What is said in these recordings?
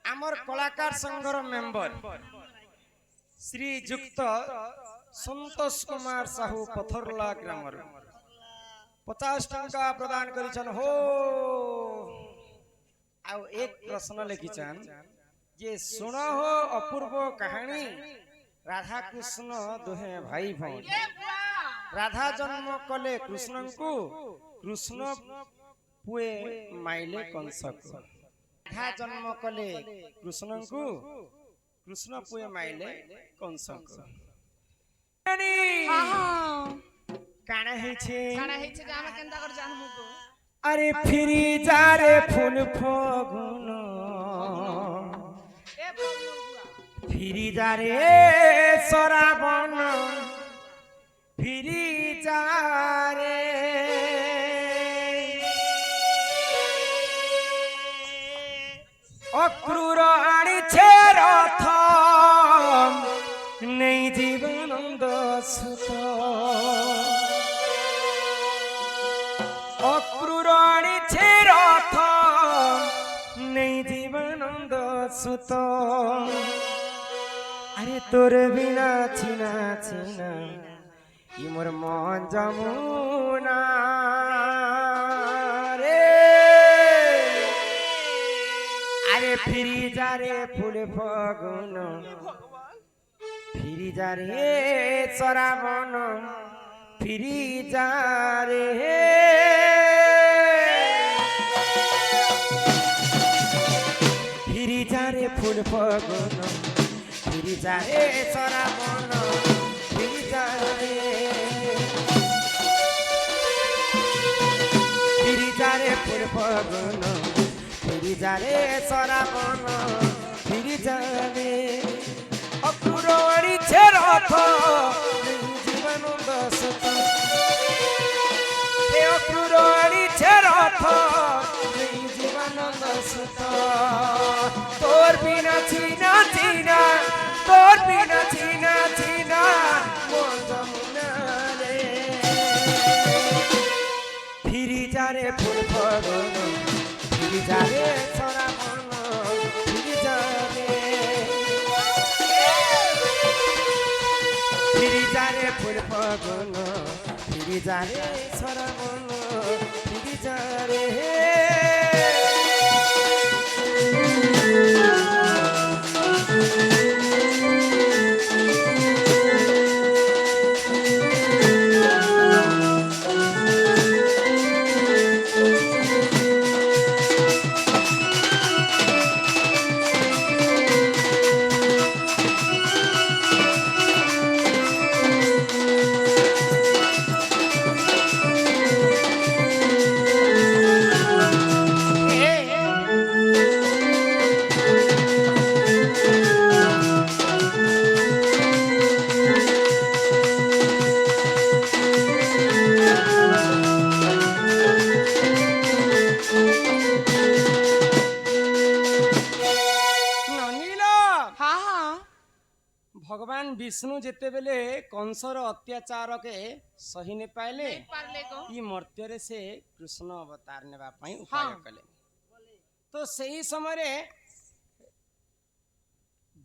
आमर कलाकार संघर मेंबर श्रीजुक्त संतोष कुमार साहू पथरला ग्राम 50 टंका प्रदान करिछन हो। आउ एक प्रश्न लिखिछन जे सुन हो अपूर्व कहानी राधा कृष्ण दुहे भाई भौणी। राधा जन्म कले कृष्ण को, कृष्ण पुए माइले कंस को। राधा जन्म कले कृष्ण को, कृष्ण पुए माइले कंस को। काना हेछे गाना केंदा कर जानमु को। अरे फिरी जा रे फूल फगुन फिरी जा रे सराबन फिरी जा रे अक्रूर आड़ी छे रथ नहीं जीवनंद सुत अक्रूर आड़ी छे रथ नहीं जीवनंद सुत। अरे तोर बिना छिना छिना ये मोर मन जमुना रे। अरे फिरी जा रे फूल फगुन फिरी जा रे सराबन फिरी जा रे फिरी जा रे फूल फगुन फिरी जा रे सराबन फिरी जा रे फिरी जा रे फूल फगुन फिरी जा रे सराबन फिरी जा रे अक्रूर आड़ी छे रथ जीवनंद सुत हे अक्रूर आड़ी छे रथ जीवनंद सुत। तोर बिना छीना छीना तोर बिना छीना छीना मोर जमुना रे। फिरी जा रे फूल फगुन फिरी जा रे सराबन फिरी जा रे फिरी जा रे फूल फगुन फिरी जा रे सराबन फिरी जा रे। भगवान विष्णु जेते बेले कंसर अत्याचार के सही ने पाइले ई मर्त्य से कृष्ण अवतार नेबा पई उपाय कले। तो सही समय रे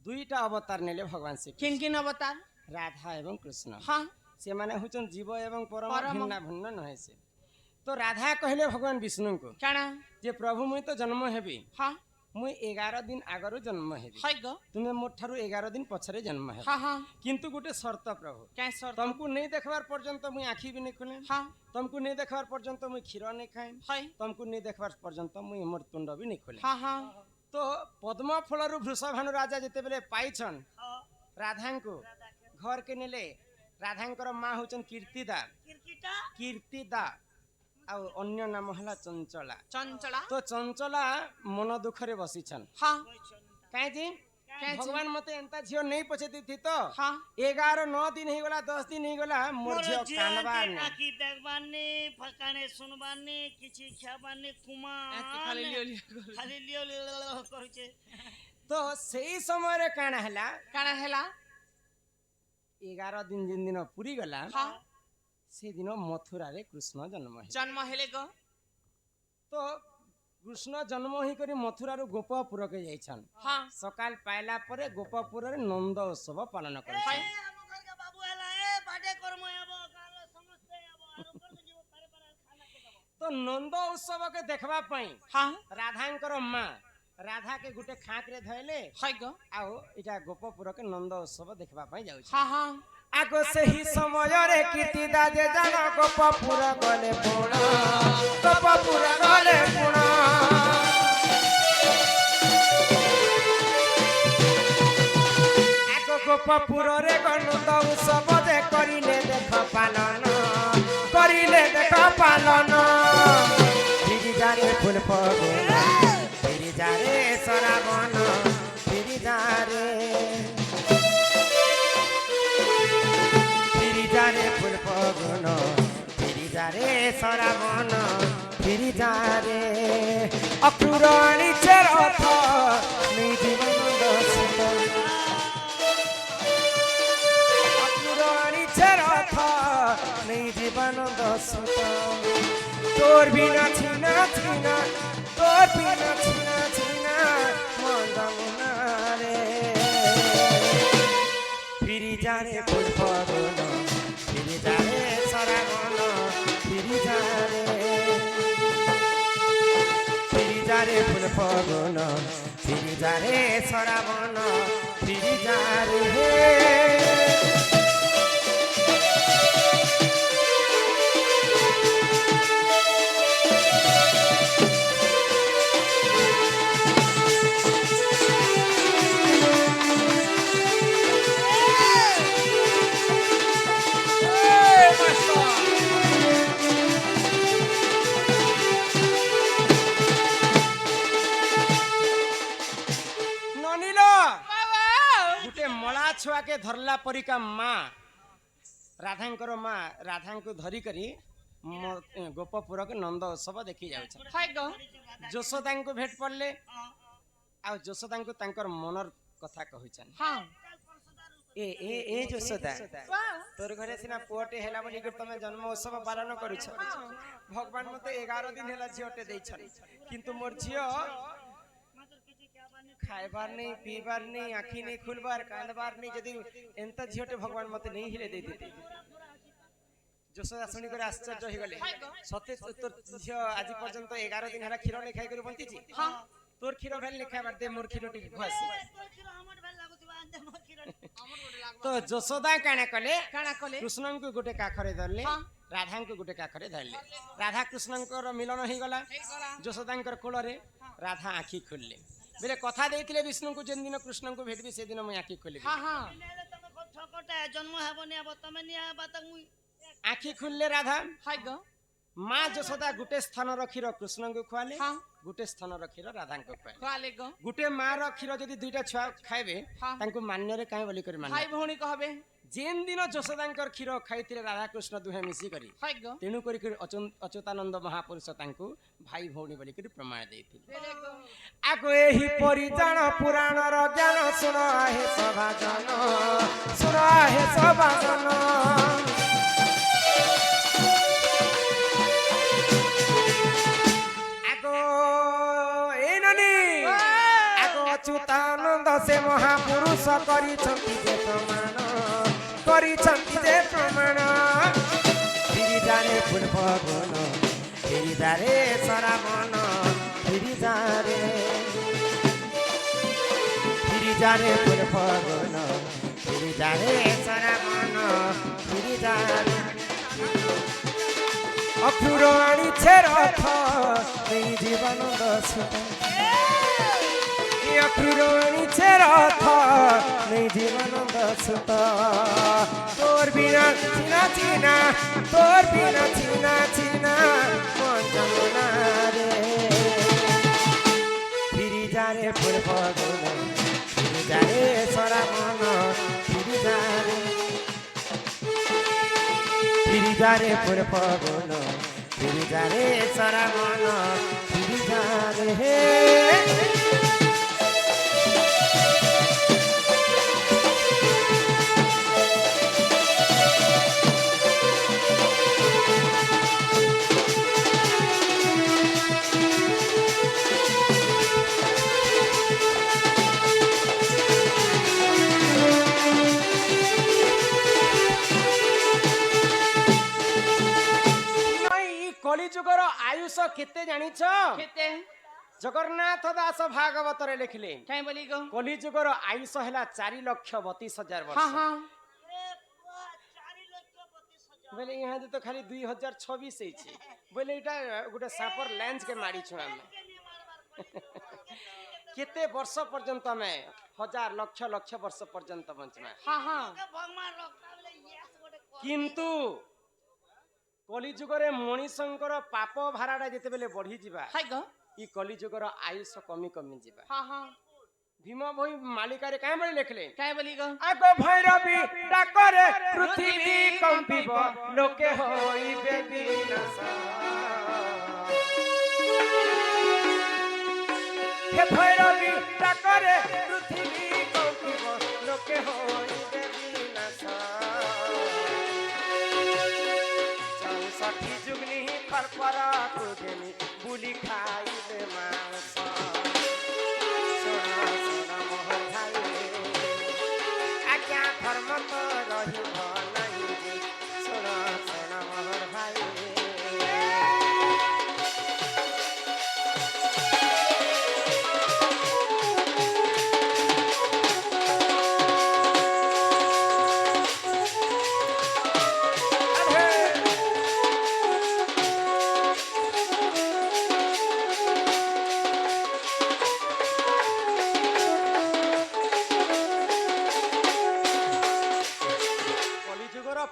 दुईटा अवतार नेले भगवान से। किन किन अवतार? राधा एवं कृष्ण। हां से माने हुचन जीव एवं परम भिन्न भिन्न नहे से। तो राधा कहले भगवान विष्णु को काना जे प्रभु मुई तो जन्म हेबी। हां मुई 11 दिन आगरो जन्म हेबी। हाय गो तुमे मोर ठारू 11 दिन पछरे जन्म हे। हां हां किंतु गुटे शर्त प्रभु क्या शर्त? तुमको नहीं देखबार पर्यंत मुई आखी भी नहीं खोले। हां तुमको नहीं देखबार पर्यंत मुई क्षीर नहीं खाए। हाय तुमको नहीं देखबार पर्यंत मुई मोर तुंड भी नहीं खोले। हां हां तो पद्म फलरु वृषभानु राजा जेते बेले पाइछन राधांको घर के नेले। राधांकर मां होचन कीर्तिदा कीर्तिदा आ अन्य नाम हला चंचला। चंचला तो चंचला मन दुखरे बसिछन। हां काहे जी भगवान मते एंता झियो नहीं पछेती थी तो हां 11 9 दिन ही गला 10 दिन ही गला मोर झियो कानबार ने आकी देखबाने फकाने सुनबाने किछि खाबाने कुमा खाली लियो करूचे। तो सही समय रे काना हला काना हेला 11 दिन जिन दिन पूरी गला हां से दिन मथुरा रे कृष्ण जन्म है। जन्म हेले गो तो কৃষ্ণ জন্ম হই করি মথুরারু গোপপুরকে যাইছন हाँ সকাল পাইলা পরে গোপপুরের নন্দ উৎসব পালন করে हाय ଆମ ଘରକେ ବାବୁ ହେଲା ଏ ବାଡେ କର୍ମ ହେବ ଗାଁର ସମସ୍ତେ ହେବ ଆର ଘରକେ ଯିବ ପାରେ ପାରେ ଖାନା କେ ଦବ তো নন্দ উৎসবকে দেখবা পাই हाँ রাধাঙ্কর মা রাধাকে গোটে খাঁকরে ধইলে हाय गो আও এটা গোপপুরকে নন্দ উৎসব দেখবা পাই যাଉଛି हाँ हाँ আগ সেই সমୟରେ কীর্তি দাজে জান গোপপুর গলে পুণ গোপপুর গলে পুণ আগ গোপপুরে গনন্দ উৎসব যে করিলে দেখ পালন করিলে দেখ পালন গিরিজারে ফুল ফগুন গিরিজারে সরাবন গিরিজারে গিরিজারে ফুল ফগুন গিরিজারে সরাবন গিরিজারে অক্রুর নিচে রথ নিজীবনন্দ সুত অক্রুর নিচে রথ নিজীবনন্দ সুত তোর বিনা ছিনা ছিনা তোর বিনা ছিনা ছিনা মন্দমনারে ফিরি যারে ফুল ফগুন ফিরি যারে সরাবন ফিরি যারে ফিরি যারে ফুল ফগুন ফিরি যারে সরাবন ফিরি যারে ননিল গোটে মলা ছুয়াকে ধরলা পরিকা মা রাধাঙ্কর মা রাধাঙ্কু ধরি করি গোপপুরকে নন্দ উৎসব দেখি যাଉଛି हाय गो যশোদাঙ্কু ভেট পড়লে ଆଉ ଯଶୋଦାଙ୍କୁ ତାଙ୍କର ମନର କଥା କହିଛନ୍ हाँ ଏ ଯଶୋଦା वाह তোর ঘরে সিনা পুଅଟେ ହେଲା ବୋଲି ତମେ ଜନ୍ମ ଉତ୍ସବ ପାଳନ କରୁଛ ଭଗବାନ ମତେ 11 ଦିନ ହେଲା ଝିଅଟେ ଦେଇଛନ୍ କିନ୍ତୁ ମୋର ଝିଅ ମାତ୍ର କିଛି ଖାଇବାନି ଖାଇବାର ନେଇ ପିଇବାର ନେଇ ଆଖି ନେଇ ଖୁଲବାର କାନ୍ଦବାର ନେଇ ଯଦି ଏନ୍ତା ଝିଅଟେ ଭଗବାନ ମତେ ନେଇ ହେଲେ ଦେଇଦେତେ ଯଶୋଦା ଶୁଣି କରି ଆଶ୍ଚର୍ଯ୍ୟ ହେଇଗଲେ ସତେ ତୋର ଝିଅ ଆଜି ପର୍ଯ୍ୟନ୍ତ 11 ଦିନ ହେଲା କ୍ଷୀର ନେଇ ଖାଇ କରି ବଞ୍ଚିଛି हाँ তোর ক্ষীর ভেল লেখা বার দে মোর ক্ষীর টিকে খুয়াসি ତୋ କ୍ଷୀର ଆମର ଭଲ ଲାଗୁଥିବା ଆନ୍ତେ ମୋ କ୍ଷୀର তো যশোদা কানে কলে काना कोले কৃষ্ণଙ୍କୁ গোটে কাখরে ধরলে हाँ রাধাଙ୍କୁ গোটে কাখরে ধরলে রাধা কৃষ্ণଙ୍କର মিলন হইগলা যশোদাঙ্কর কোଳରେ রাধা আঁখি খুললে বেলে কথা ଦେଇଥିଲେ বিষ্ণুଙ୍କୁ যেন দিন কৃষ্ণଙ୍କୁ ভেটবি সেদিন মই আঁখি খুলিবি हाँ हाँ ନେଲେ ତମେ କୋ ଠକଟା ଜନ୍ମ ହେବନି ହେବ ତମେ ନିଆ ହେବା ତାକୁ ମୁଇଁ আঁখি খুললে রাধা हाय गो মা যশোদা গোটে স্থানর ক্ষীর কৃষ্ণଙ୍କୁ খুয়ালে हाँ গোটে স্থানর ক্ষীর রাধাଙ୍କୁ খুয়ালে वाले गो গোটে মার ক্ষীর যদি দুইটা ছুয়া খাইবে हाँ তাଙ୍କୁ মান্যরে কাই বলি করে মান্য भाई भौणी कहबे যেন দিন যশোদাঙ্কর ক্ষীর খাইଥିଲେ রাধাকৃষ্ণ দুহে মিশি କରି हाय गो তেণু କରି অচ্যুতানন্দ মহাপুরুষ তাଙ୍କୁ ভাই ভଉଣୀ ବୋଲି କରି ପ୍ରମାଣ ଦେଇଥିଲେ वेले गो ଆଗ ଏହି ପରିଜାଣ ପୁରାଣର ଜ୍ଞାନ ଶୁଣ ହେ ସଭାଜନ ଶୁଣ ହେ ସଭାଜନ ଆଗ এই ননি ଆଗ ଅଚ୍ୟୁତାନନ୍ଦ ସେ ମହାପୁରୁଷ କରିଛନ୍ତି ଯେ ପ୍ରମାଣ କରିଛନ୍ତି ଯେ ପ୍ରମାଣ ଗିରିଜାରେ ଫୁଲ ଫଗୁନ ଗିରିଜାରେ ସରାବନ গিরিজারে গিরিজারে ফুল ফগুন গিরিজারে সরাবন গিরিজারে অক্রুর আনিছে রথ এই জীবনন্দ সুত অক্রুর আনিছে রথ এই জীবনন্দ সুত তোর বিনা চিনা চিনা তোর বিনা চিনা চিনা মঞ্জমনা রে গিরিজারে ফুল ফগুন গিরিজারে সরাবন গিরিজারে গিরিজারে ফুল ফগুন গিরিজারে সরাবন গিরিজারে হে ଯୁଗର ଆୟୁଷ କେତେ ଜାଣିଛ? केते ଜଗନ୍ନାଥ ଦାସ ଭାଗବତରେ ଲେଖିଲେ काई बोली गो କଲି ଯୁଗର ଆୟୁଷ ହେଲା 4,32,000 ବର୍ଷ। हाँ हाँ ए बुआ 4,32,000 ବୋଲେ ଇହାଦେ ତ ଖାଲି 2026 ହେଇଛି ବୋଲେ ଏଇଟା ଗୋଟେ ସାପର ଲେନ୍ସ के ମାରିଛୁ ଆମେ। के नहीं मारबार कोई କେତେ ବର୍ଷ ପର୍ଯ୍ୟନ୍ତ ଆମେ ହଜାର ଲକ୍ଷ ଲକ୍ଷ ବର୍ଷ ପର୍ଯ୍ୟନ୍ତ ବଞ୍ଚିବା। हाँ हाँ के भगवान रखता बोले यस गोटे କିନ୍ତୁ କଲି ଯୁଗରେ ମଣିଷଙ୍କର ପାପ ଭାରାଟା ଯେତେବେଳେ ବଢିଯିବା हाय गो ଇ କଲି ଯୁଗର ଆୟୁଷ କମି କମି ଯିବା। हाँ हाँ ଭୀମ ଭୋଇ ମାଳିକାରେ କାଁ ଭଳି ଲେଖିଲେ काई बोली गो ଆଗ ଭୈରବୀ ଡାକରେ ପୃଥିବୀ କମ୍ପିବ ଲୋକେ ହୋଇବେ ବିନାଶ। हे भैरवी डाकरे पृथ्वी कम्पिब लोके होइबे विनाश। 64 जुगनी परपरा कुदेनी बुली खाइबे मांस। सोना सोना मोहन भाई आज्ञा धर्म तो रहिब नहीं जे। सोना सोना मोहन भाई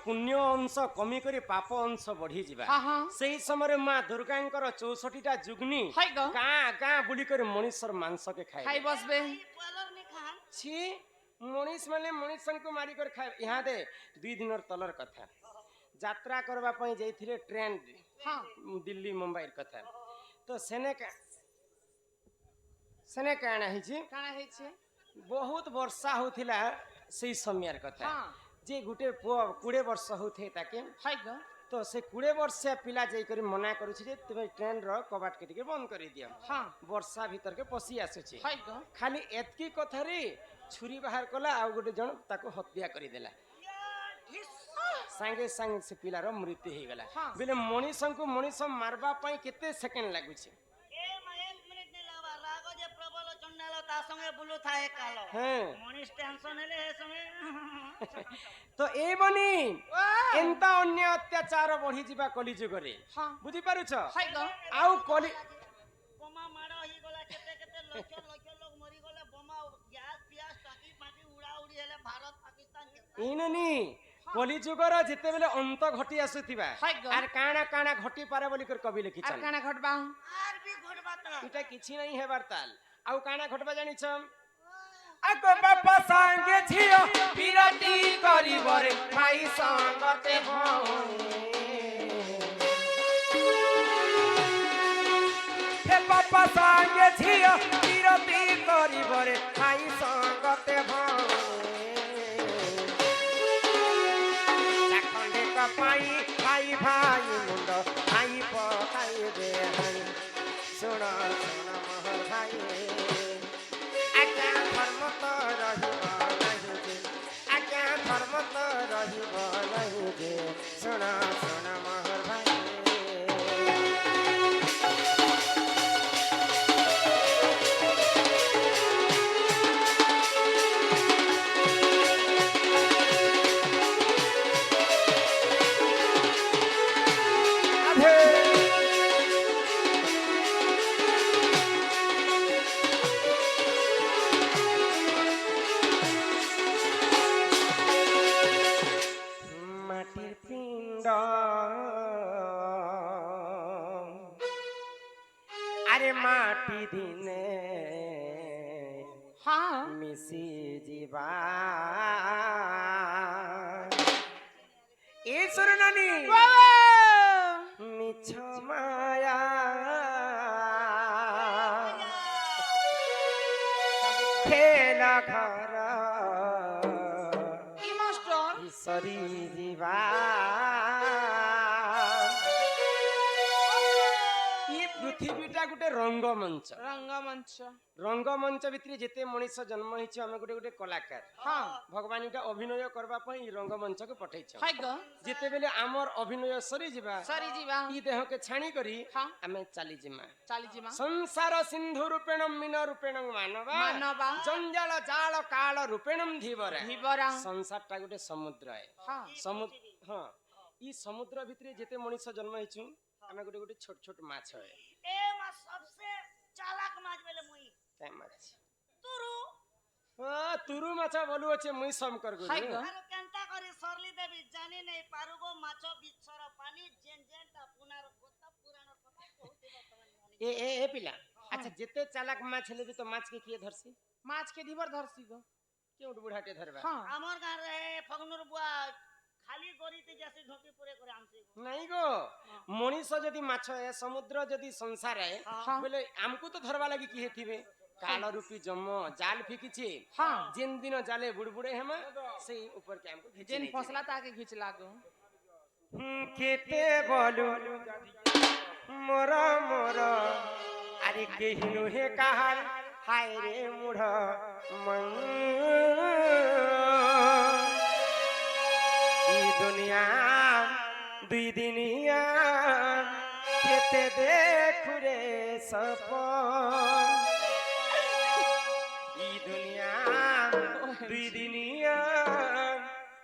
पुण्य अंश कमी करी पाप अंश बढ़ी जिबा। हाँ हाँ सेही समय मां दुर्गांकर 64टा जुगनी हाय गो गाँ गाँ बुली कर मनुष्यर मांस के खाए। खाई बस बे पालर नहीं खान छी मनीष माने मनुष्य को मारी कर खाए। यहाँ दे 2 दिन तलर कथा यात्रा करबा पई जाइथिले ट्रेन हाँ दिल्ली मुंबई कथा तो सेने काना हिची काना है छे बहुत वर्षा होथिला सेही समयर कथा हाँ जे गुटे 20 वर्ष होथे ताके हाय गो तो से 20 वर्षिया पिला जाई करी मना करूछि जे तुमे ट्रेन रो कबाट के टिके बंद करी दिया। हाँ वर्षा भीतर के पसी आसुछि हाय गो खाली एतकी कथा रे छुरी बाहर कला आ गुटे जण ताको हत्या करी देला। संगे संग से पिलार मृत्यु हो गला। हाँ। बिले मनीषन को मनीष मारबा पई केते सेकेंड लागुछि। ए मा 1 मिनिट नहीं लावा रागो जे प्रबल चंडाल ता संगे बुलु थाए कालो हैं मनीष टेंशन हेले हे समय तो ए बनी एंता अन्य अत्याचार बढ़ी जिबा कली जुगरे हाँ बुझी पारुछ। हाय गो आउ कली बोमा मारो ही गला केते केते लक्ष लक्ष लोग मरी गले बोमा गैस पियास टाकी पाटी उड़ा उड़ी हेले भारत पाकिस्तान के इननी कली जुगर जेते बेले अंत घटी आसुथिबा हाय गो। आर काना काना घटी पारे बोली कर कवि लिखिछन। और काना घटबा आर भी घटबाता इटा किछि नहीं हेबार ताल आउ काना घटबा जानिछ आको बापा संगे झियो विरती करी बरे भाई संगते भौनी। हे बापा संगे झियो विरती करी बरे भाई संगते भौनी। चाखंडे कपाई भाई भाई मुंड भाई पकाई दे भाई। सुन सुन मोहर भाई आज्ञा धर्म तो रहिब नहीं जे। आज्ञा धर्म तो रहिब नहीं जे। सुन सुन मोहर भाई माटिर पिंड अरे माटी दिने हाँ मिसी जीवा ए सुरनानी मिछ माया खेल घर ई मास्टर सरी जीवा ये पृथ्वीटा गुटे ରଙ୍ଗମଞ୍ଚ। ରଙ୍ଗମଞ୍ଚ। ରଙ୍ଗମଞ୍ଚ ଭିତରେ ଯେତେ ମଣିଷ ଜନ୍ମ ହେଇଛି ଆମେ ଗୋଟେ ଗୋଟେ କଳାକାର। ହଁ ଭଗବାନ ଏଇଟା ଅଭିନୟ କରିବା ପାଇଁ ରଙ୍ଗମଞ୍ଚକୁ ପଠେଇଛ। ହାଇଗ ଯେତେବେଳେ ଆମର ଅଭିନୟ ସରିଯିବା ସରି ଯିବା ଇ ଦେହକେ ଛାଣି କରି ହଁ ଆମେ ଚାଲିଯିମା। ଚାଲି ଯିବା ସଂସାର ସିନ୍ଧୁ ରୂପେଣ ମୀନ ରୂପେଣ ମାନବା ମାନବା ଜଞ୍ଜାଳ ଜାଳ କାଳ ରୂପେଣ ଧୀବରା। ଧୀବରା ସଂସାରଟା ଗୋଟେ ସମୁଦ୍ର ହଁ ହଁ ଇ ସମୁଦ୍ର ଭିତରେ ଯେତେ ମଣିଷ ଜନ୍ମ ହେଇଛୁ ଆମେ ଗୋଟେ ଗୋଟେ ଛୋଟ ଛୋଟ ମାଛ ए मां सबसे चालाक माछ बेले मुई ମାଛ तुरु ତୁରୁ ମାଛ ବୋଲୁ ଅଛେ ମୁଇଁ ସମ କର ହାଇଗ आरो केनता करी सरली देवी जानी नहीं पारुगो माछो बिछर पानी जेन जेनटा पुनार गोता पुराण कथा कहते बतवन ए पिला अच्छा जेते चालाक माछ हेले भी तो माछ के किए धरसी माछ के धीबर धरसी गो क्यों बुढ़ाटे धरबा हाँ हमर गां रे फगनुर बुआ खाली गोरीते जैसे ढोकी पूरे करे हमसे नहीं गो मनीष जदि माछ है समुद्र जदि संसार है हाँ बोले हमको तो धरवा लगी किए थिबे काल रूपी जम जाल फेंकीछे हाँ जेन दिन जाले बुड़बुड़े हेमा से ऊपर के हमको खींचे जेन फसला ताके खींच लागो केते बोलू मोरा मोरा अरे केहिनु हे कहार हाय रे मुढ़ मन ई दुनिया दुई दिनिया केते देखु रे सपन ई दुनिया दुई दिनिया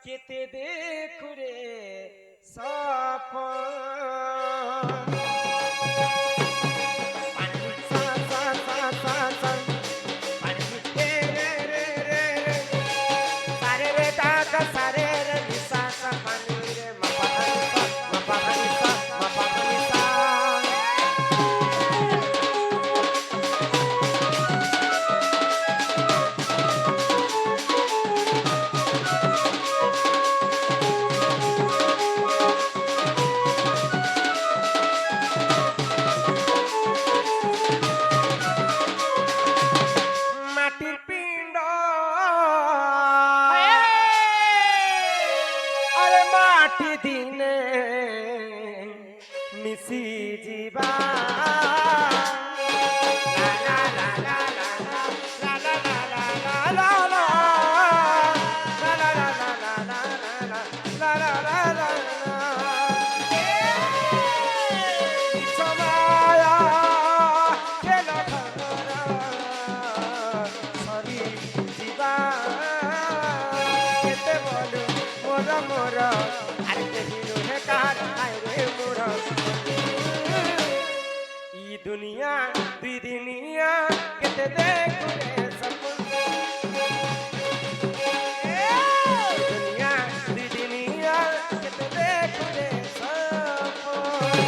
केते देखु रे सपन दिने मिसी जीवा ला ला ला ला ला ला ला ला ला ला ला ला ला समाया खेला खरा सरी जीवा केते बोलू मोरा मोरा ई दुनिया दुई दिनिया केते देखु रे सपन दुनिया दुई दिनिया केते देखु रे सपन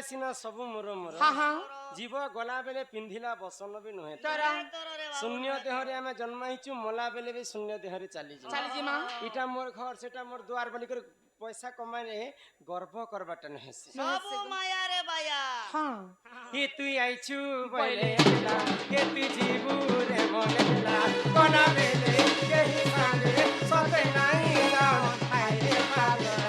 सिना सब मोर मोर हाँ हाँ जीव गला बेले पिंधिला बसन भी नुहे तोरा शून्य देहरे आमे जन्म हिचु मला बेले भी शून्य देहरे चली जिमा इटा मोर घर सेटा मोर द्वार बोली कर पैसा कमाने गर्व करबाटा नहे सब माया रे बाया हां कि तू आइछु बोले के तू जीवु रे मोलेला कोना बेले केही साले सते नाही जान हाय पागल